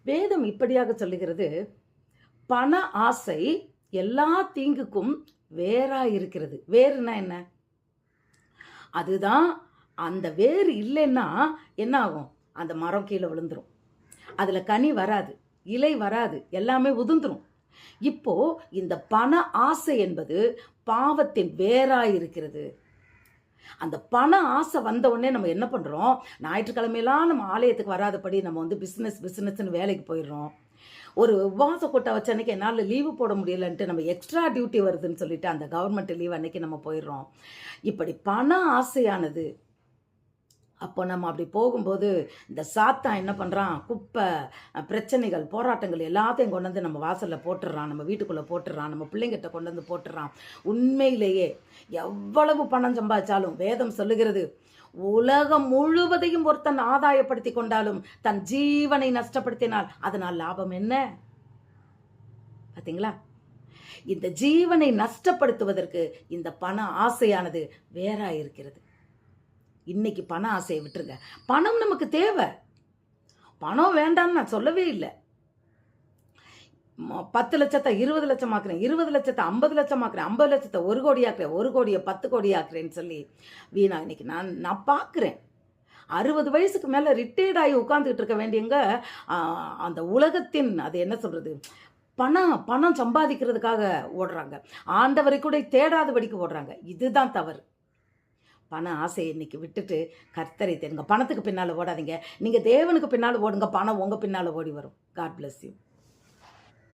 வேதம் இப்படியாக சொல்லுகிறது, பண ஆசை எல்லா தீங்குக்கும் வேரா இருக்கிறது. வேறுனா என்ன? அதுதான். அந்த வேர் இல்லைன்னா என்ன ஆகும்? அந்த மரம் கீழே விழுந்துரும். அதுல கனி வராது, இலை வராது, எல்லாமே உதிர்ந்துரும். இப்போ இந்த பண ஆசை என்பது பாவத்தின் வேரா இருக்கிறது. அந்த பண ஆசை வந்த உடனே நம்ம என்ன பண்றோம்? ஞாயிற்றுக்கிழமையெல்லாம் நம்ம ஆலயத்துக்கு வராதபடி நம்ம வந்து பிஸ்னஸ்ன்னு வேலைக்கு போயிடுறோம். ஒரு உபவாச கூட்டம் வச்ச அன்னைக்கு என்னால் லீவு போட முடியலன்ட்டு நம்ம எக்ஸ்ட்ரா டியூட்டி வருதுன்னு சொல்லிட்டு அந்த கவர்மெண்ட் லீவ் அன்னைக்கு நம்ம போயிடுறோம். இப்படி பண ஆசையானது, அப்போ நம்ம அப்படி போகும்போது இந்த சாத்தான் என்ன பண்ணுறான்? குப்பை, பிரச்சனைகள், போராட்டங்கள் எல்லாத்தையும் கொண்டு வந்து நம்ம வாசலில் போட்டுடுறான், நம்ம வீட்டுக்குள்ளே போட்டுடுறான், நம்ம பிள்ளைங்கிட்ட கொண்டு வந்து போட்டுடுறான். உண்மையிலேயே எவ்வளவு பணம் சம்பாதிச்சாலும் வேதம் சொல்லுகிறது, உலகம் முழுவதையும் ஒருத்தன் ஆதாயப்படுத்தி கொண்டாலும் தன் ஜீவனை நஷ்டப்படுத்தினால் அதனால் லாபம் என்ன? பார்த்தீங்களா? இந்த ஜீவனை நஷ்டப்படுத்துவதற்கு இந்த பண ஆசையானது வேறா இருக்கிறது. இன்னைக்கு பண ஆசையை விட்டுருங்க. பணம் நமக்கு தேவை. பணம் வேண்டாம்னு நான் சொல்லவே இல்லை. 10 லட்சத்தை 20 லட்சம் ஆக்குறேன், 20 லட்சத்தை 50 லட்சம் ஆக்குறேன், 50 லட்சத்தை 1 கோடி ஆக்குறேன், 1 கோடியை 10 கோடி ஆக்குறேன்னு சொல்லி வீணா இன்னைக்கு நான் பார்க்குறேன். 60 வயசுக்கு மேலே ரிட்டையர்ட் ஆகி உட்காந்துக்கிட்டு இருக்க வேண்டியவங்க அந்த உலகத்தின் அது என்ன சொல்றது, பணம் சம்பாதிக்கிறதுக்காக ஓடுறாங்க. ஆண்டவரை கூட தேடாதபடிக்கு ஓடுறாங்க. இதுதான் தவறு. பண ஆசையை இன்னைக்கு விட்டுட்டு கர்த்தரை தேடுங்க. பணத்துக்கு பின்னால் ஓடாதீங்க. நீங்கள் தேவனுக்கு பின்னால் ஓடுங்க. பணம் உங்கள் பின்னால் ஓடி வரும். God bless you.